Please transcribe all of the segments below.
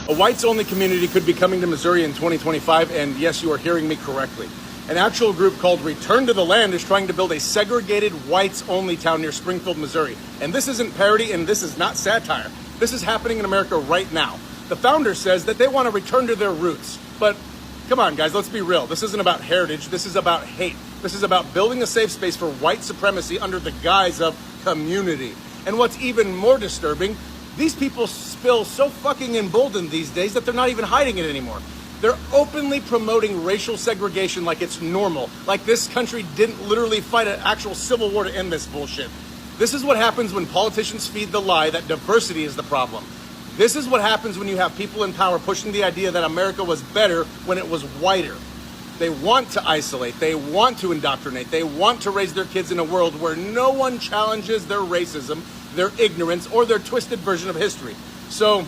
A whites-only community could be coming to Missouri in 2025, and yes, you are hearing me correctly. An actual group called Return to the Land is trying to build a segregated whites-only town near Springfield, Missouri. And this isn't parody, and this is not satire. This is happening in America right now. The founder says that they want to return to their roots. But come on, guys, let's be real. This isn't about heritage. This is about hate. This is about building a safe space for white supremacy under the guise of community. And what's even more disturbing, these people feel so fucking emboldened these days that they're not even hiding it anymore. They're openly promoting racial segregation like it's normal, like this country didn't literally fight an actual civil war to end this bullshit. This is what happens when politicians feed the lie that diversity is the problem. This is what happens when you have people in power pushing the idea that America was better when it was whiter. They want to isolate, they want to indoctrinate, they want to raise their kids in a world where no one challenges their racism, their ignorance, or their twisted version of history. So,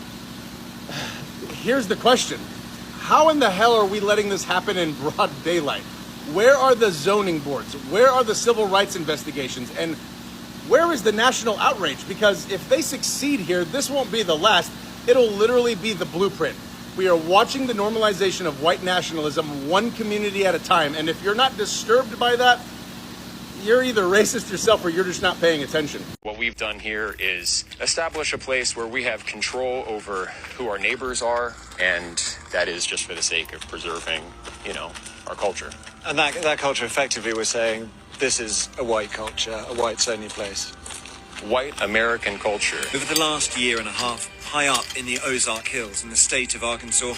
here's the question. How in the hell are we letting this happen in broad daylight? Where are the zoning boards? Where are the civil rights investigations? And where is the national outrage? Because if they succeed here, this won't be the last. It'll literally be the blueprint. We are watching the normalization of white nationalism one community at a time. And if you're not disturbed by that, you're either racist yourself or you're just not paying attention. What we've done here is establish a place where we have control over who our neighbors are, and that is just for the sake of preserving, our culture. And that culture, effectively, we're saying this is a white culture, a whites-only place. White American culture. Over the last year and a half, high up in the Ozark Hills in the state of Arkansas,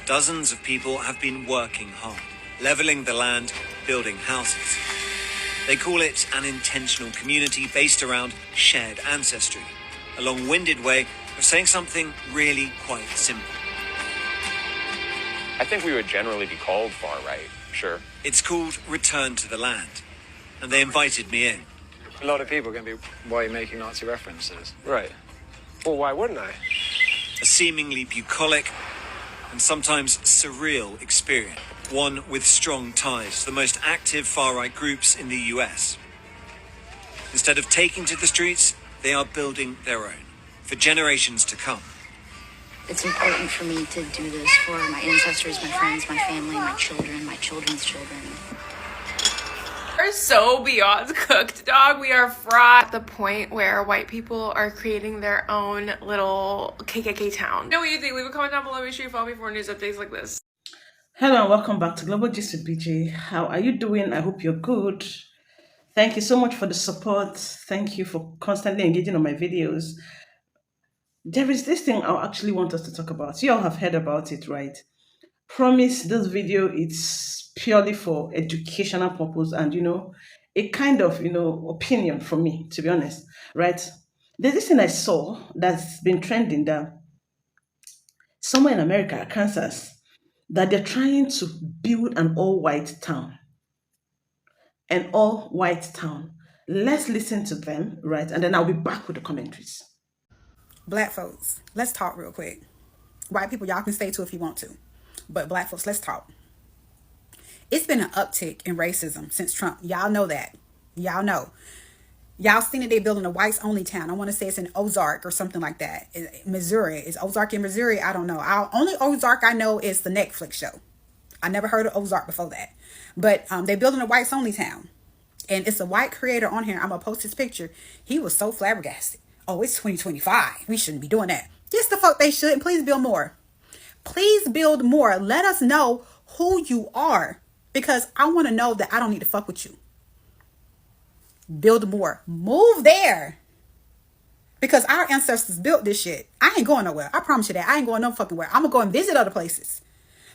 dozens of people have been working hard, leveling the land, building houses. They call it an intentional community based around shared ancestry, a long-winded way of saying something really quite simple. I think we would generally be called far right, sure. It's called Return to the Land, and they invited me in. A lot of people are going to be, why are you making Nazi references? Right. Well, why wouldn't I? A seemingly bucolic and sometimes surreal experience. One with strong ties to the most active far-right groups in the US. Instead of taking to the streets, they are building their own, for generations to come. It's important for me to do this for my ancestors, my friends, my family, my children, my children's children. We're so beyond cooked, dog. We are fried. At the point where white people are creating their own little KKK town. Know what you think? Leave a comment down below. Make sure you follow me for more news updates like this. Hello and welcome back to Global Gist with BJ. How are you doing? I hope you're good. Thank you so much for the support. Thank you for constantly engaging on my videos. There is this thing I actually want us to talk about. You all have heard about it, right? Promise this video it's purely for educational purpose and a kind of opinion from me, to be honest, right? There's this thing I saw that's been trending that somewhere in America, Kansas, that they're trying to build an all-white town. An all-white town. Let's listen to them, right? And then I'll be back with the commentaries. Black folks, let's talk real quick. White people, y'all can stay too if you want to. But black folks, let's talk. It's been an uptick in racism since Trump. Y'all know that. Y'all know. Y'all seen that they're building a whites-only town. I want to say it's in Ozark or something like that. Missouri. Is Ozark in Missouri? I don't know. Only Ozark I know is the Netflix show. I never heard of Ozark before that. But they're building a whites-only town. And it's a white creator on here. I'm going to post his picture. He was so flabbergasted. Oh, it's 2025. We shouldn't be doing that. Yes, the fuck they should. And please build more. Please build more. Let us know who you are. Because I want to know that I don't need to fuck with you. Build more. Move there. Because our ancestors built this shit. I ain't going nowhere. I promise you that. I ain't going no fucking where. I'm going to go and visit other places.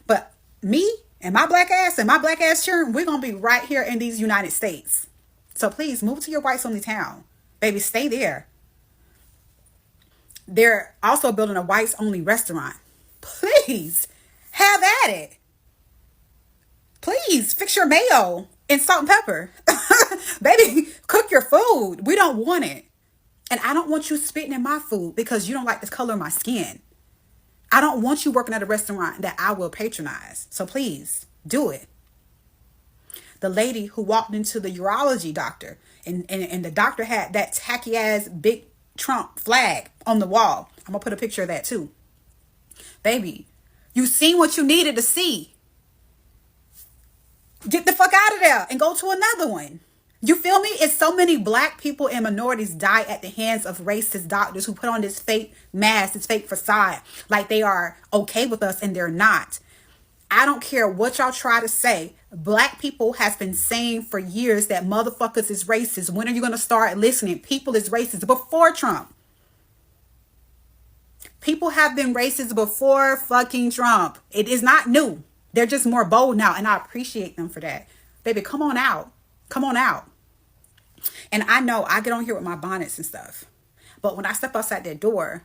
But me and my black ass children, we're going to be right here in these United States. So please move to your whites-only town. Baby, stay there. They're also building a whites-only restaurant. Please have at it. Please fix your mayo and salt and pepper. Baby, cook your food. We don't want it. And I don't want you spitting in my food because you don't like the color of my skin. I don't want you working at a restaurant that I will patronize. So please do it. The lady who walked into the urology doctor and the doctor had that tacky ass big Trump flag on the wall. I'm going to put a picture of that too. Baby, you seen what you needed to see. Get the fuck out of there and go to another one. You feel me? It's so many black people and minorities die at the hands of racist doctors who put on this fake mask, this fake facade, like they are okay with us and they're not. I don't care what y'all try to say. Black people has been saying for years that motherfuckers is racist. When are you going to start listening? People is racist before Trump. People have been racist before fucking Trump. It is not new. They're just more bold now, and I appreciate them for that. Baby, come on out. Come on out. And I know I get on here with my bonnets and stuff. But when I step outside that door,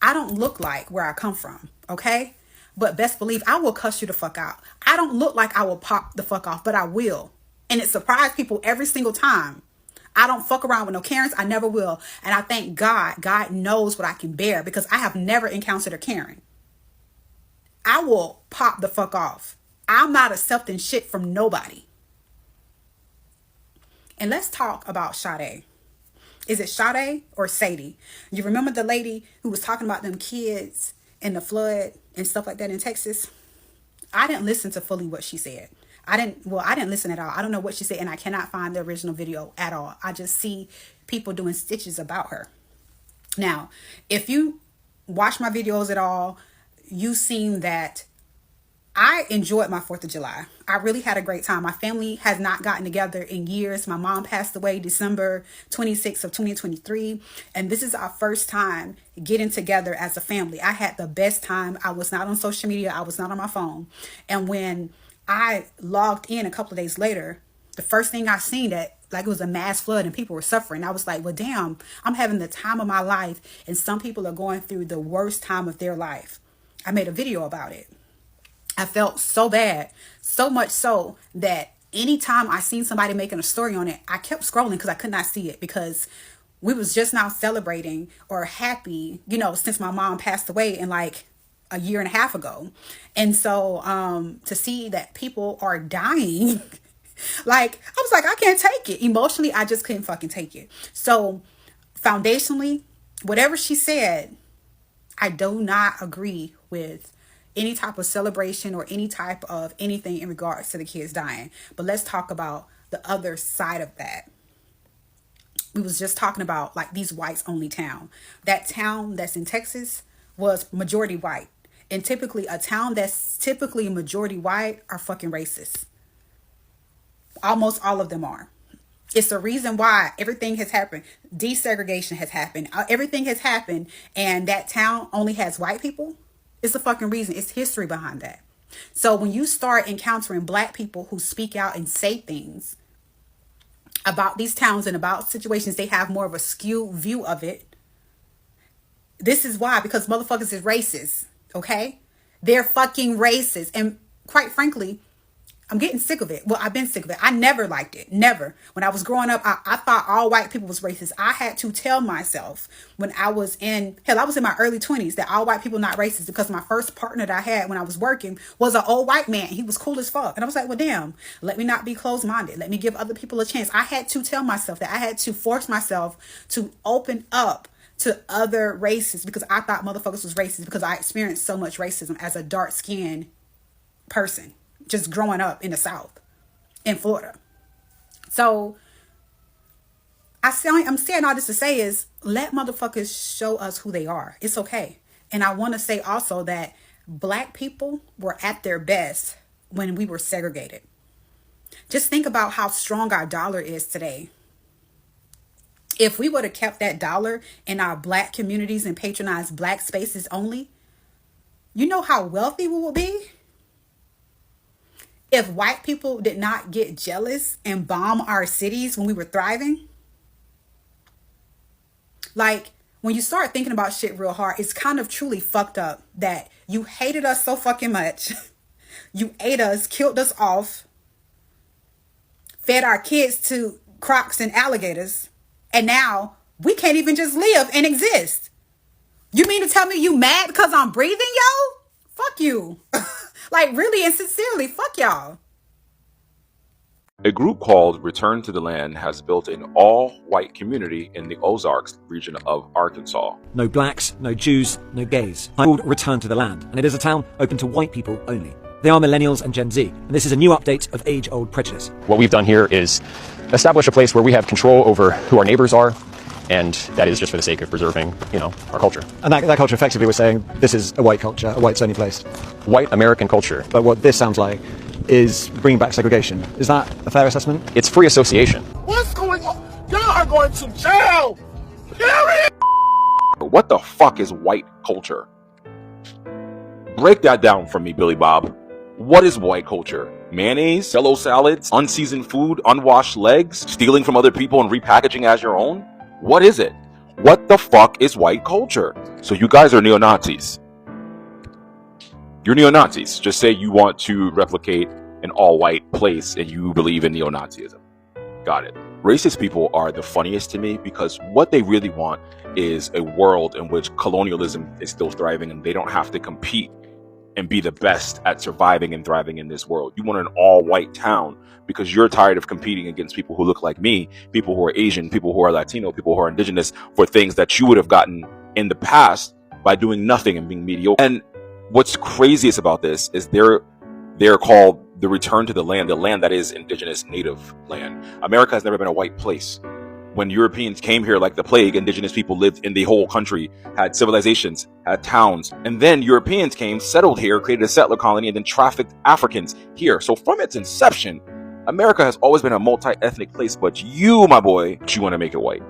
I don't look like where I come from, okay? But best believe I will cuss you the fuck out. I don't look like I will pop the fuck off, but I will. And it surprised people every single time. I don't fuck around with no Karens. I never will. And I thank God. God knows what I can bear because I have never encountered a Karen. I will pop the fuck off. I'm not accepting shit from nobody. And let's talk about Sade. Is it Sade or Sadie? You remember the lady who was talking about them kids and the flood and stuff like that in Texas? I didn't listen to fully what she said. I didn't listen at all. I don't know what she said, and I cannot find the original video at all. I just see people doing stitches about her. Now, if you watch my videos at all, you've seen that I enjoyed my 4th of July. I really had a great time. My family has not gotten together in years. My mom passed away December 26th of 2023. And this is our first time getting together as a family. I had the best time. I was not on social media. I was not on my phone. And when I logged in a couple of days later, the first thing I seen that like it was a mass flood and people were suffering. I was like, well, damn, I'm having the time of my life. And some people are going through the worst time of their life. I made a video about it. I felt so bad, so much so that anytime I seen somebody making a story on it, I kept scrolling because I could not see it because we was just now celebrating or happy, since my mom passed away in like a year and a half ago. And so to see that people are dying, like I was like, I can't take it. Emotionally, I just couldn't fucking take it. So foundationally, whatever she said, I do not agree with any type of celebration or any type of anything in regards to the kids dying. But let's talk about the other side of that. We was just talking about like these whites only town. That town that's in Texas was majority white. And typically a town that's typically majority white are fucking racist. Almost all of them are. It's the reason why everything has happened. Desegregation has happened. Everything has happened. And that town only has white people. It's the fucking reason. It's history behind that. So when you start encountering black people who speak out and say things about these towns and about situations, they have more of a skewed view of it. This is why, because motherfuckers is racist. Okay? They're fucking racist. And quite frankly, I'm getting sick of it. Well, I've been sick of it. I never liked it. Never. When I was growing up, I thought all white people was racist. I had to tell myself when I was in my early 20s that all white people not racist because my first partner that I had when I was working was an old white man. He was cool as fuck. And I was like, well, damn, let me not be closed-minded. Let me give other people a chance. I had to tell myself that. I had to force myself to open up to other races because I thought motherfuckers was racist because I experienced so much racism as a dark-skinned person. Just growing up in the South, in Florida. So I'm saying all this to say is let motherfuckers show us who they are. It's okay. And I want to say also that black people were at their best when we were segregated. Just think about how strong our dollar is today. If we would have kept that dollar in our black communities and patronized black spaces only, you know how wealthy we would be? If white people did not get jealous and bomb our cities when we were thriving. Like, when you start thinking about shit real hard, it's kind of truly fucked up that you hated us so fucking much. You ate us, killed us off, fed our kids to crocs and alligators, and now we can't even just live and exist. You mean to tell me you mad because I'm breathing, yo? Fuck you. Like, really and sincerely, fuck y'all. A group called Return to the Land has built an all-white community in the Ozarks region of Arkansas. No blacks, no Jews, no gays. It's called Return to the Land, and it is a town open to white people only. They are millennials and Gen Z, and this is a new update of age-old prejudice. What we've done here is establish a place where we have control over who our neighbors are, and that is just for the sake of preserving, our culture. And that culture effectively was saying this is a white culture, a whites-only place. White American culture. But what this sounds like is bringing back segregation. Is that a fair assessment? It's free association. What's going on? Y'all are going to jail! Period! What the fuck is white culture? Break that down for me, Billy Bob. What is white culture? Mayonnaise, cello salads, unseasoned food, unwashed legs, stealing from other people and repackaging as your own? What is it? What the fuck is white culture? So you guys are neo-Nazis. You're neo-Nazis. Just say you want to replicate an all-white place and you believe in neo-Nazism. Got it. Racist people are the funniest to me because what they really want is a world in which colonialism is still thriving and they don't have to compete and be the best at surviving and thriving in this world. You want an all-white town because you're tired of competing against people who look like me, people who are Asian, people who are Latino, people who are indigenous for things that you would have gotten in the past by doing nothing and being mediocre. And what's craziest about this is they're called the return to the land that is indigenous native land. America has never been a white place. When Europeans came here like the plague, indigenous people lived in the whole country, had civilizations, had towns. And then Europeans came, settled here, created a settler colony, and then trafficked Africans here. So from its inception, America has always been a multi-ethnic place, but you, my boy, you want to make it white.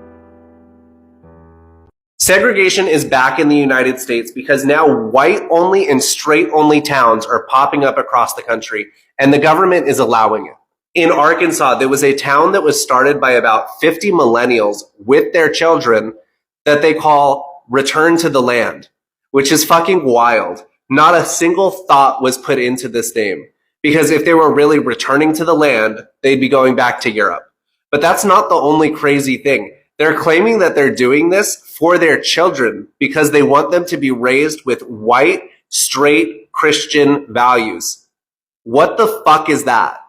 Segregation is back in the United States because now white-only and straight-only towns are popping up across the country, and the government is allowing it. In Arkansas, there was a town that was started by about 50 millennials with their children that they call Return to the Land, which is fucking wild. Not a single thought was put into this name, because if they were really returning to the land, they'd be going back to Europe. But that's not the only crazy thing. They're claiming that they're doing this for their children because they want them to be raised with white, straight Christian values. What the fuck is that?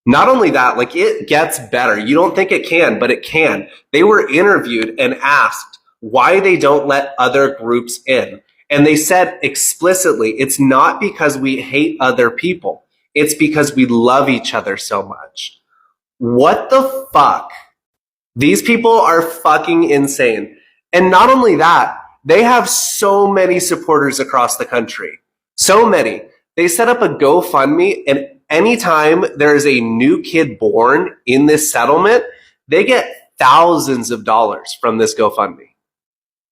Not only that, like, it gets better. You don't think it can, but it can. They were interviewed and asked why they don't let other groups in. And they said explicitly, it's not because we hate other people. It's because we love each other so much. What the fuck? These people are fucking insane. And not only that, they have so many supporters across the country. So many. They set up a GoFundMe, and anytime there is a new kid born in this settlement, they get thousands of dollars from this GoFundMe.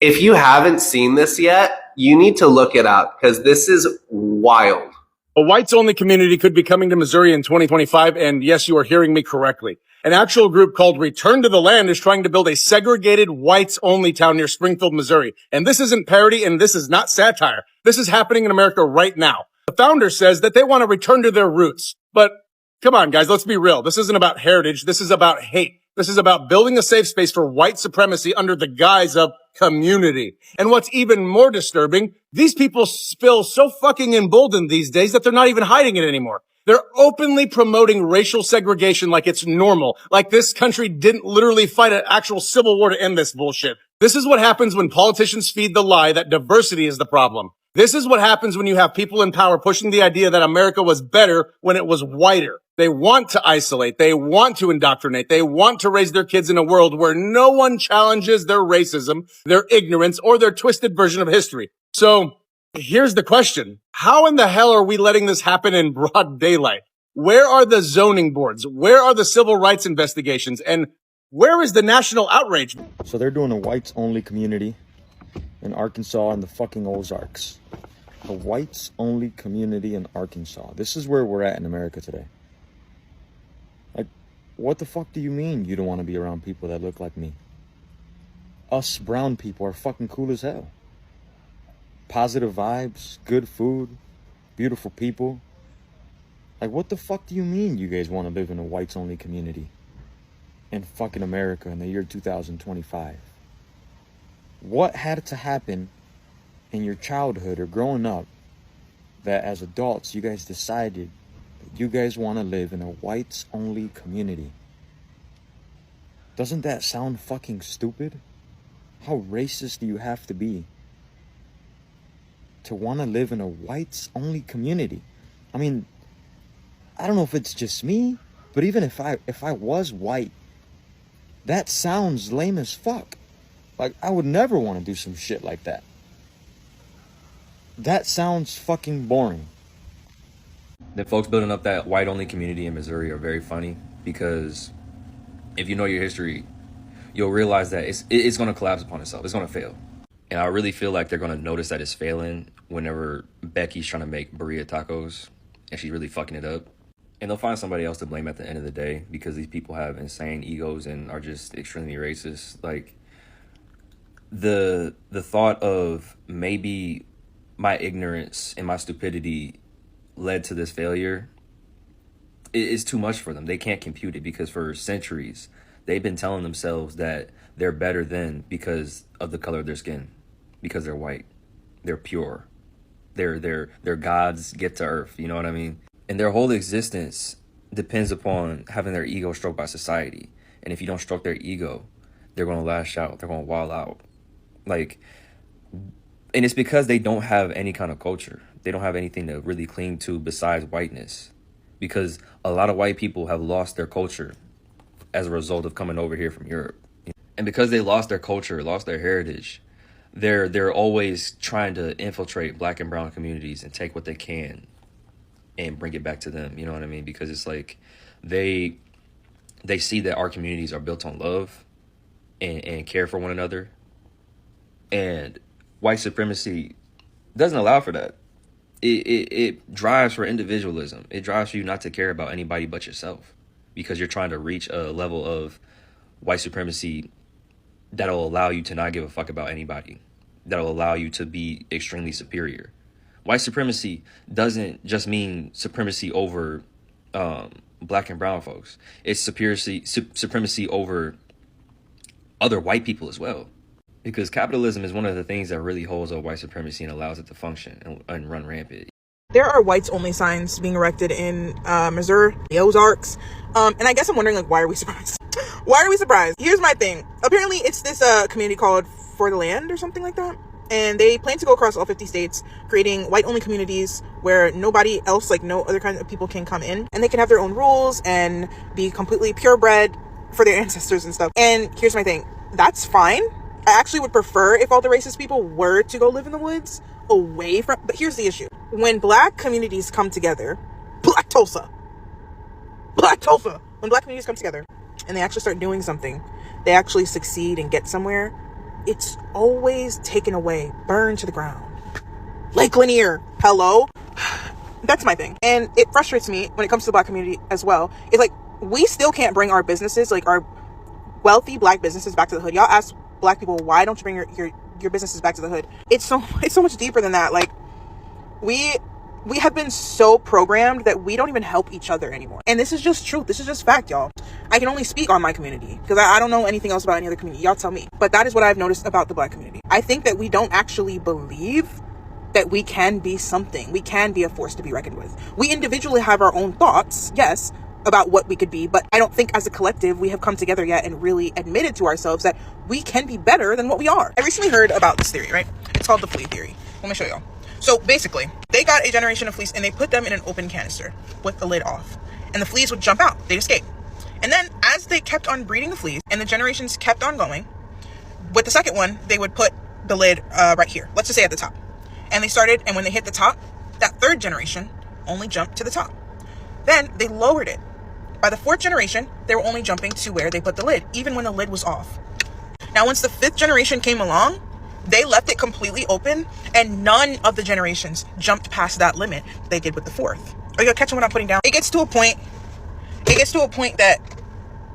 If you haven't seen this yet, you need to look it up because this is wild. A whites-only community could be coming to Missouri in 2025, and yes, you are hearing me correctly. An actual group called Return to the Land is trying to build a segregated whites-only town near Springfield, Missouri. And this isn't parody, and this is not satire. This is happening in America right now. The founder says that they want to return to their roots. But come on, guys, let's be real. This isn't about heritage. This is about hate. This is about building a safe space for white supremacy under the guise of community. And what's even more disturbing, these people feel so fucking emboldened these days that they're not even hiding it anymore. They're openly promoting racial segregation like it's normal, like this country didn't literally fight an actual civil war to end this bullshit. This is what happens when politicians feed the lie that diversity is the problem. This is what happens when you have people in power pushing the idea that America was better when it was whiter. They want to isolate. They want to indoctrinate. They want to raise their kids in a world where no one challenges their racism, their ignorance, or their twisted version of history. So here's the question. How in the hell are we letting this happen in broad daylight? Where are the zoning boards? Where are the civil rights investigations? And where is the national outrage? So they're doing a whites-only community in Arkansas and the fucking Ozarks. A whites-only community in Arkansas. This is where we're at in America today. Like, what the fuck do you mean you don't want to be around people that look like me? Us brown people are fucking cool as hell. Positive vibes, good food, beautiful people. Like, what the fuck do you mean you guys want to live in a whites-only community in fucking America in the year 2025? What had to happen in your childhood or growing up that as adults you guys decided that you guys want to live in a whites-only community. Doesn't that sound fucking stupid? How racist do you have to be to want to live in a whites-only community? I mean, I don't know if it's just me, but even if I was white, that sounds lame as fuck. Like, I would never want to do some shit like that. That sounds fucking boring. The folks building up that white-only community in Missouri are very funny, because if you know your history, you'll realize that it's going to collapse upon itself. It's going to fail. And I really feel like they're going to notice that it's failing whenever Becky's trying to make burrito tacos and she's really fucking it up. And they'll find somebody else to blame at the end of the day, because these people have insane egos and are just extremely racist. Like, the thought of maybe my ignorance and my stupidity led to this failure is too much for them. They can't compute it, because for centuries they've been telling themselves that they're better than because of the color of their skin, because they're white, they're pure, they're God's gift to earth, you know what I mean? And their whole existence depends upon having their ego stroked by society. And if you don't stroke their ego, they're going to lash out, they're going to wild out. Like, and it's because they don't have any kind of culture. They don't have anything to really cling to besides whiteness, because a lot of white people have lost their culture as a result of coming over here from Europe. And because they lost their culture, lost their heritage, they're always trying to infiltrate black and brown communities and take what they can and bring it back to them. You know what I mean? Because it's like they see that our communities are built on love and care for one another. And white supremacy doesn't allow for that. It drives for individualism. It drives for you not to care about anybody but yourself, because you're trying to reach a level of white supremacy that'll allow you to not give a fuck about anybody, that'll allow you to be extremely superior. White supremacy doesn't just mean supremacy over black and brown folks. It's supremacy over other white people as well. Because capitalism is one of the things that really holds up white supremacy and allows it to function and run rampant. There are whites-only signs being erected in Missouri, the Ozarks. And I guess I'm wondering, like, why are we surprised? Why are we surprised? Here's my thing. Apparently, it's this community called For the Land or something like that. And they plan to go across all 50 states, creating white-only communities where nobody else, like no other kinds of people, can come in. And they can have their own rules and be completely purebred for their ancestors and stuff. And here's my thing. That's fine. I actually would prefer if all the racist people were to go live in the woods away from, but here's the issue. When black communities come together, Black Tulsa, when black communities come together and they actually start doing something, they actually succeed and get somewhere, it's always taken away, burned to the ground. Lake Lanier, hello? That's my thing. And it frustrates me when it comes to the black community as well. It's like, we still can't bring our businesses, like our wealthy black businesses, back to the hood. Y'all ask black people, why don't you bring your businesses back to the hood? It's so much deeper than that. Like, we have been so programmed that we don't even help each other anymore. And this is just truth. This is just fact, y'all. I can only speak on my community because I don't know anything else about any other community. Y'all tell me. But that is what I've noticed about the black community. I think that we don't actually believe that we can be something. We can be a force to be reckoned with. We individually have our own thoughts, yes, about what we could be, but I don't think as a collective we have come together yet and really admitted to ourselves that we can be better than what we are. I recently heard about this theory, right? It's called the flea theory. Let me show y'all. So basically, they got a generation of fleas and they put them in an open canister with the lid off, and the fleas would jump out. They'd escape. And then as they kept on breeding the fleas and the generations kept on going, with the second one, they would put the lid right here. Let's just say at the top. And they started, and when they hit the top, that third generation only jumped to the top. Then they lowered it. By the fourth generation, they were only jumping to where they put the lid, even when the lid was off. Now, once the fifth generation came along, they left it completely open, and none of the generations jumped past that limit they did with the fourth. Are you catching what I'm putting down? It gets to a point that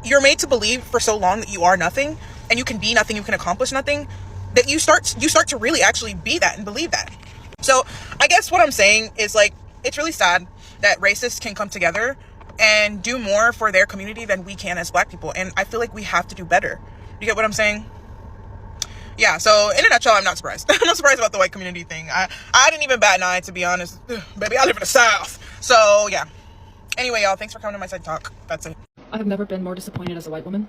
you're made to believe for so long that you are nothing, and you can be nothing, you can accomplish nothing, that you start to really actually be that and believe that. So I guess what I'm saying is, like, it's really sad that racists can come together and do more for their community than we can as black people. And I feel like we have to do better. You get what I'm saying? Yeah, so in a nutshell, I'm not surprised. I'm not surprised about the white community thing. I didn't even bat an eye, to be honest. Baby, I live in the South. So, yeah. Anyway, y'all, thanks for coming to my side talk. That's it. I have never been more disappointed as a white woman.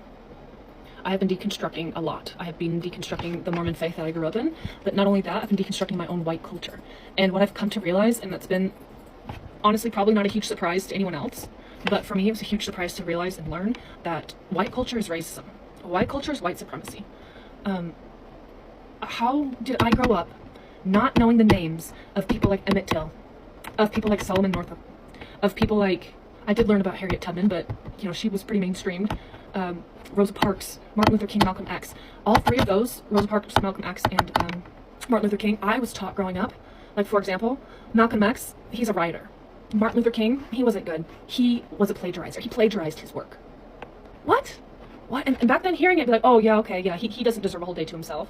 I have been deconstructing a lot. I have been deconstructing the Mormon faith that I grew up in, but not only that, I've been deconstructing my own white culture. And what I've come to realize, and that's been honestly probably not a huge surprise to anyone else, but for me it was a huge surprise to realize and learn that white culture is racism. White culture is white supremacy. How did I grow up not knowing the names of people like Emmett Till, of people like Solomon Northup, of people like, I did learn about Harriet Tubman, but you know, she was pretty mainstreamed. Rosa Parks, Martin Luther King, Malcolm X. All three of those, Rosa Parks, Malcolm X, and Martin Luther King, I was taught growing up. Like, for example, Malcolm X, he's a writer. Martin Luther King, he wasn't good. He was a plagiarizer. He plagiarized his work. What? What? And back then, hearing it, be like, oh, yeah, okay, yeah, he doesn't deserve a whole day to himself.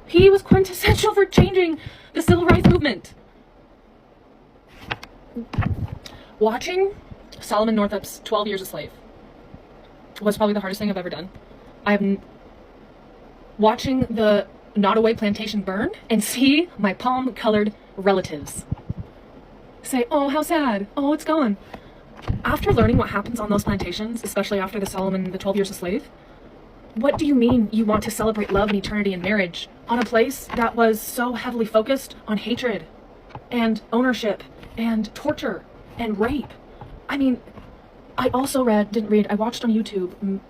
He was quintessential for changing the civil rights movement. Watching Solomon Northup's 12 Years a Slave was probably the hardest thing I've ever done. Watching the Nottoway plantation burn and see my palm-colored relatives say, oh, how sad. Oh, it's gone. After learning what happens on those plantations, especially after the 12 Years a Slave, what do you mean you want to celebrate love and eternity and marriage on a place that was so heavily focused on hatred and ownership and torture and rape? I mean, I also I watched on YouTube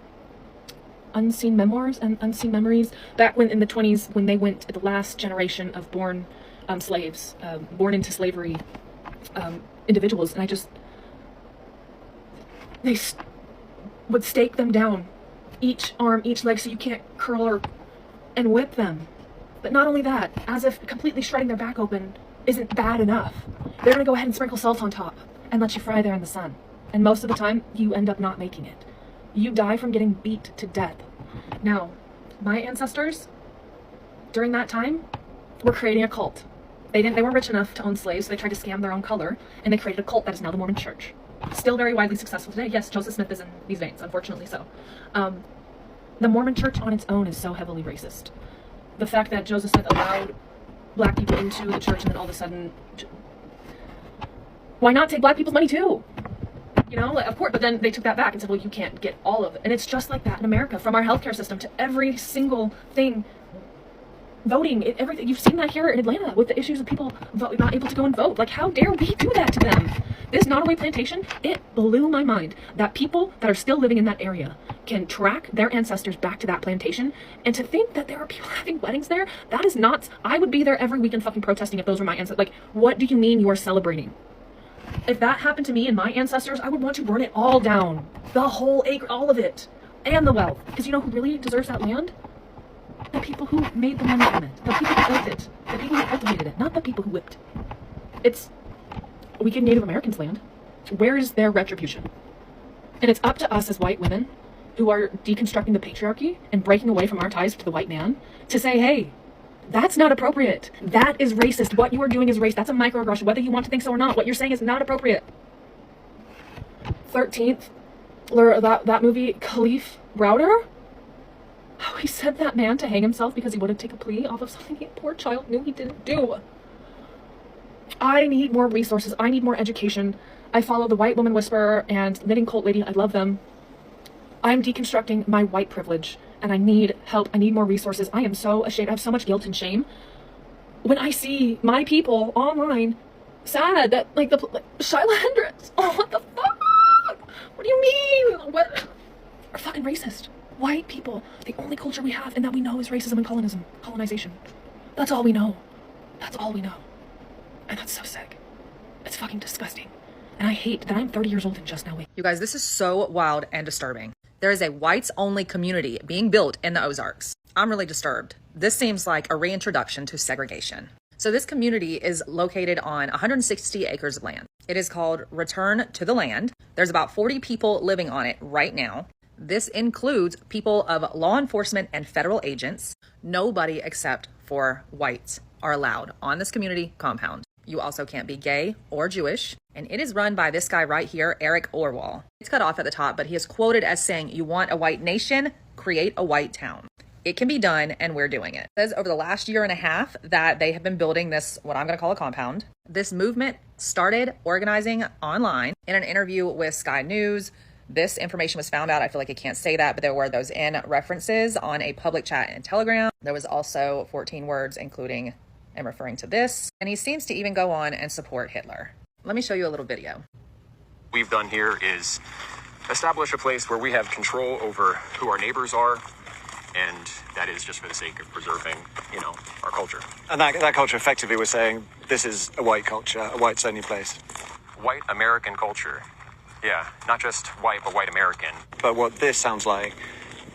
Unseen Memoirs and Unseen Memories back when in the 20s when they went the last generation of born slaves, born into slavery individuals, and they would stake them down, each arm, each leg, so you can't curl and whip them. But not only that, as if completely shredding their back open isn't bad enough, they're gonna go ahead and sprinkle salt on top and let you fry there in the sun. And most of the time, you end up not making it. You die from getting beat to death. Now, my ancestors, during that time, were creating a cult. They weren't rich enough to own slaves, so they tried to scam their own color, and they created a cult that is now the Mormon Church. Still very widely successful today. Yes, Joseph Smith is in these veins, unfortunately so. The Mormon Church on its own is so heavily racist. The fact that Joseph Smith allowed black people into the church and then all of a sudden, why not take black people's money too? You know, like, of course, but then they took that back and said, well, you can't get all of it. And it's just like that in America, from our healthcare system to every single thing. Voting, everything. You've seen that here in Atlanta with the issues of people not able to go and vote. Like, how dare we do that to them? This Nottoway plantation, it blew my mind that people that are still living in that area can track their ancestors back to that plantation, and to think that there are people having weddings there, that is not, I would be there every weekend fucking protesting if those were my ancestors. Like, what do you mean you are celebrating? If that happened to me and my ancestors, I would want to burn it all down. The whole acre, all of it. And the wealth. Because you know who really deserves that land? The people who made the money from it. The people who built it. The people who cultivated it. Not the people who whipped. We give Native Americans land. Where is their retribution? And it's up to us as white women who are deconstructing the patriarchy and breaking away from our ties to the white man to say, hey, that's not appropriate. That is racist. What you are doing is racist. That's a microaggression, whether you want to think so or not. What you're saying is not appropriate. 13th, that movie, Khalif Browder, how he sent that man to hang himself because he wouldn't take a plea off of something a poor child knew he didn't do. I need more resources. I need more education. I follow the White Woman Whisperer and Knitting Cult Lady. I love them. I'm deconstructing my white privilege, and I need help. I need more resources. I am so ashamed. I have so much guilt and shame when I see my people online sad that, like, Shyla Hendricks. Oh, what the fuck? What do you mean? What? Are fucking racist. White people, the only culture we have and that we know is racism and colonization. That's all we know. That's all we know. And that's so sick. It's fucking disgusting. And I hate that I'm 30 years old and just now waking. You guys, this is so wild and disturbing. There is a whites-only community being built in the Ozarks. I'm really disturbed. This seems like a reintroduction to segregation. So this community is located on 160 acres of land. It is called Return to the Land. There's about 40 people living on it right now. This includes people of law enforcement and federal agents. Nobody except for whites are allowed on this community compound. You also can't be gay or Jewish. And it is run by this guy right here, Eric Orwell. It's cut off at the top, but he is quoted as saying, "You want a white nation? Create a white town." It can be done, and we're doing it. It says over the last year and a half that they have been building this, what I'm going to call a compound. This movement started organizing online. In an interview with Sky News, this information was found out. I feel like I can't say that, but there were those in references on a public chat in Telegram. There was also 14 words, including and referring to this. And he seems to even go on and support Hitler. Let me show you a little video. We've done here is establish a place where we have control over who our neighbors are, and that is just for the sake of preserving, our culture. And that culture, effectively, we're saying this is a white culture, a whites only place. White American culture. Yeah, not just white, but white American. But what this sounds like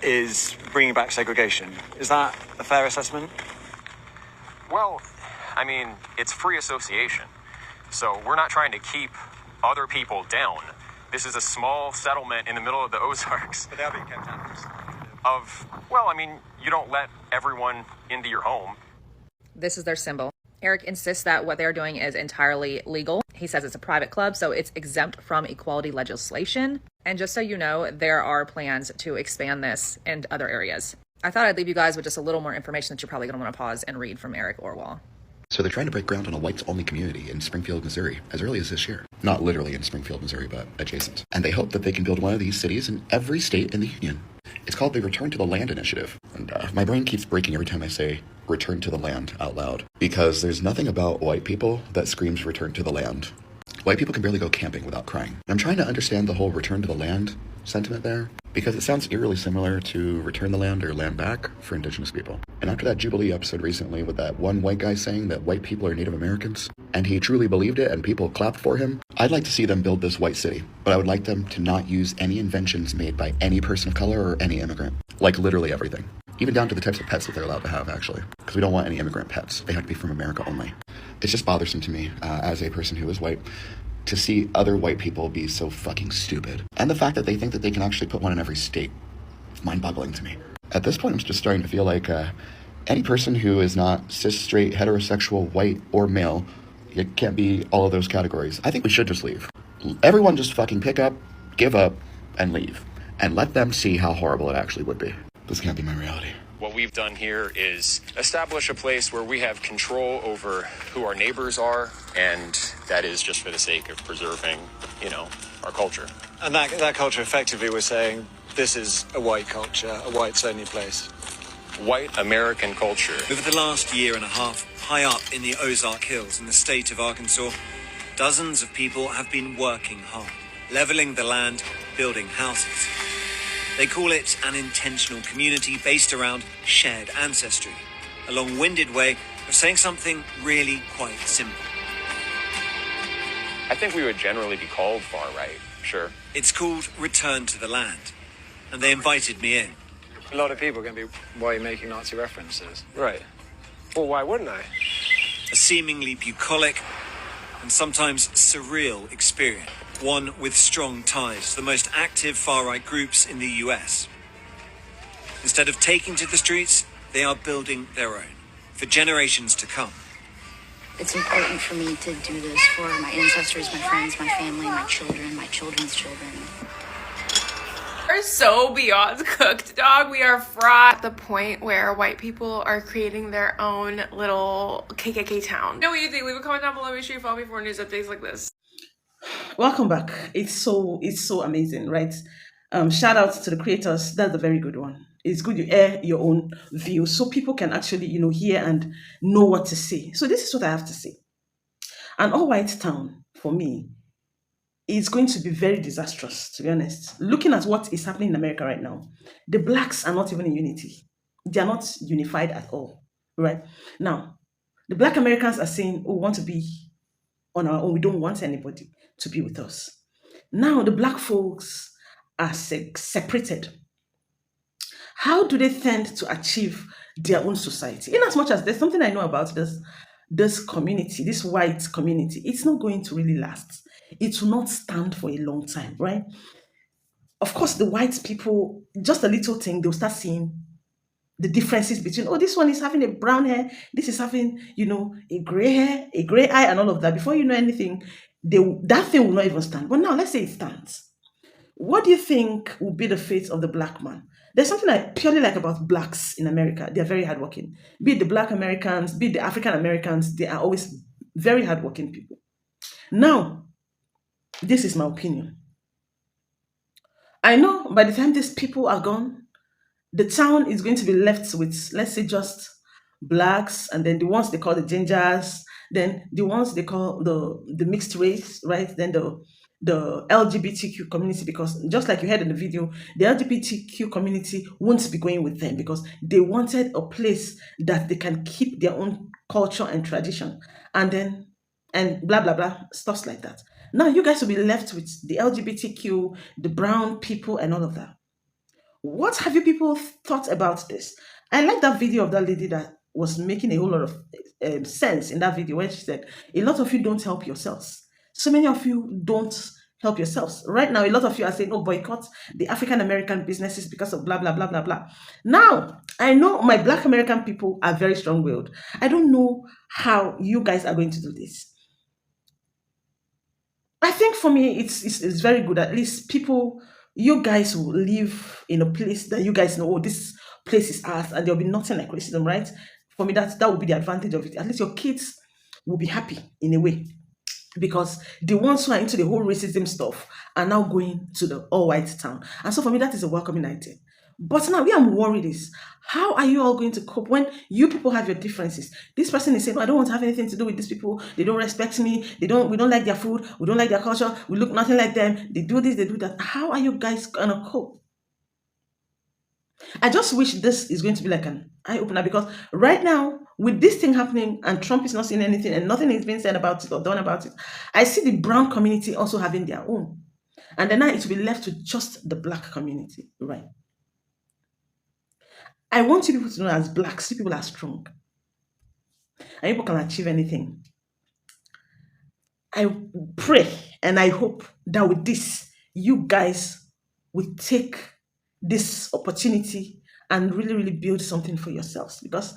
is bringing back segregation. Is that a fair assessment? Well, I mean, it's free association. So we're not trying to keep other people down. This is a small settlement in the middle of the Ozarks. But they're being kept out. You don't let everyone into your home. This is their symbol. Eric insists that what they're doing is entirely legal. He says it's a private club, so it's exempt from equality legislation. And just so you know, there are plans to expand this in other areas. I thought I'd leave you guys with just a little more information that you're probably going to want to pause and read from Eric Orwell. So they're trying to break ground on a whites-only community in Springfield, Missouri, as early as this year. Not literally in Springfield, Missouri, but adjacent. And they hope that they can build one of these cities in every state in the union. It's called the Return to the Land Initiative. And my brain keeps breaking every time I say return to the land out loud. Because there's nothing about white people that screams return to the land. White people can barely go camping without crying. I'm trying to understand the whole return to the land sentiment there, because it sounds eerily similar to return the land or land back for indigenous people. And after that Jubilee episode recently with that one white guy saying that white people are Native Americans, and he truly believed it and people clapped for him, I'd like to see them build this white city, but I would like them to not use any inventions made by any person of color or any immigrant. Like literally everything. Even down to the types of pets that they're allowed to have, actually. Because we don't want any immigrant pets. They have to be from America only. It's just bothersome to me, as a person who is white, to see other white people be so fucking stupid. And the fact that they think that they can actually put one in every state. It's mind-boggling to me. At this point, I'm just starting to feel like any person who is not cis, straight, heterosexual, white, or male, it can't be all of those categories. I think we should just leave. Everyone just fucking pick up, give up, and leave. And let them see how horrible it actually would be. This can't be my reality. What we've done here is establish a place where we have control over who our neighbors are, and that is just for the sake of preserving, our culture. And that culture, effectively, we're saying this is a white culture, a whites only place. White American culture. Over the last year and a half, high up in the Ozark Hills in the state of Arkansas, dozens of people have been working hard, leveling the land, building houses. They call it an intentional community based around shared ancestry, a long-winded way of saying something really quite simple. I think we would generally be called far right, sure. It's called Return to the Land, and they invited me in. A lot of people are going to be, why are you making Nazi references? Right. Well, why wouldn't I? A seemingly bucolic and sometimes surreal experience. One with strong ties to the most active far-right groups in the US. Instead of taking to the streets, they are building their own, for generations to come. It's important for me to do this for my ancestors, my friends, my family, my children, my children's children. We're so beyond cooked, dog. We are fraught at the point where white people are creating their own little KKK town. Know what you think? Leave a comment down below. Make sure you follow me for news updates like this. Welcome back. It's so amazing, right? Shout out to the creators. That's a very good one. It's good you air your own view so people can actually, hear and know what to say. So this is what I have to say. An all-white town, for me, is going to be very disastrous, to be honest. Looking at what is happening in America right now, the blacks are not even in unity. They are not unified at all, right? Now, the black Americans are saying, we want to be on our own. We don't want anybody to be with us. Now, the black folks are separated. How do they tend to achieve their own society? In as much as there's something I know about this community, this white community, it's not going to really last. It will not stand for a long time, right? Of course, the white people, just a little thing, they'll start seeing the differences between, this one is having a brown hair, this is having, a gray hair, a gray eye, and all of that. Before you know anything, that thing will not even stand. But now, let's say it stands. What do you think will be the fate of the black man? There's something I purely like about blacks in America. They're very hardworking. Be it the black Americans, be it the African Americans, they are always very hardworking people. Now, this is my opinion. I know by the time these people are gone, the town is going to be left with, let's say, just blacks, and then the ones they call the gingers, then the ones they call the mixed race, right? Then the LGBTQ community, because just like you heard in the video, the LGBTQ community won't be going with them because they wanted a place that they can keep their own culture and tradition, and then and blah blah blah stuffs like that. Now you guys will be left with the LGBTQ, the brown people, and all of that. What have you people thought about this? I like that video of that lady that was making a whole lot of sense in that video when she said, a lot of you don't help yourselves. So many of you don't help yourselves. Right now, a lot of you are saying, oh, boycott the African American businesses because of blah, blah, blah, blah, blah. Now, I know my Black American people are very strong willed. I don't know how you guys are going to do this. I think for me, it's very good. At least people, you guys will live in a place that you guys know, oh, this place is ours, and there'll be nothing like racism, right? For me, that would be the advantage of it. At least your kids will be happy in a way because the ones who are into the whole racism stuff are now going to the all white town. And so for me, that is a welcoming idea. But now, where I'm worried is how are you all going to cope when you people have your differences? This person is saying, no, I don't want to have anything to do with these people. They don't respect me. We don't like their food. We don't like their culture. We look nothing like them. They do this, they do that. How are you guys gonna cope? I just wish this is going to be like an eye opener because right now, with this thing happening and Trump is not saying anything and nothing is being said about it or done about it, I see the brown community also having their own. And then now it will be left to just the black community, right? I want you people to know as blacks, you people are strong. And people can achieve anything. I pray and I hope that with this, you guys will take this opportunity and really, really build something for yourselves. Because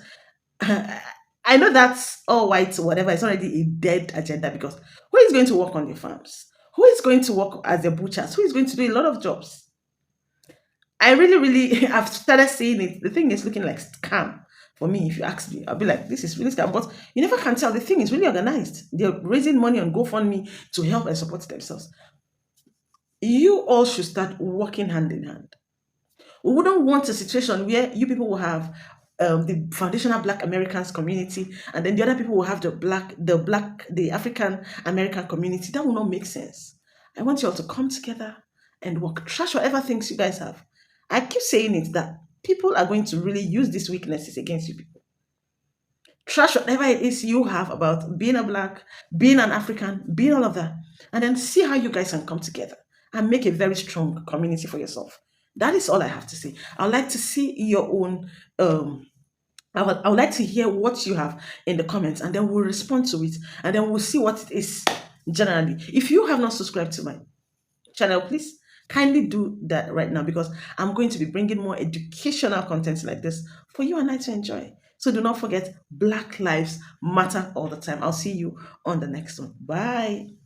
I know that's all white or whatever, it's already a dead agenda because who is going to work on your farms? Who is going to work as a butchers? Who is going to do a lot of jobs? I really, really, I've started seeing it. The thing is looking like scam for me. If you ask me, I'll be like, this is really scam. But you never can tell. The thing is really organized. They're raising money on GoFundMe to help and support themselves. You all should start working hand in hand. We wouldn't want a situation where you people will have the foundational Black Americans community, and then the other people will have the African American community. That will not make sense. I want you all to come together and work. Trash whatever things you guys have. I keep saying it that people are going to really use these weaknesses against you people. Trash whatever it is you have about being a black, being an African, being all of that, and then see how you guys can come together and make a very strong community for yourself. That is all I have to say. I'd like to see your own. I would like to hear what you have in the comments, and then we'll respond to it, and then we'll see what it is generally. If you have not subscribed to my channel, please kindly do that right now because I'm going to be bringing more educational content like this for you and I to enjoy. So do not forget, Black Lives Matter all the time. I'll see you on the next one. Bye.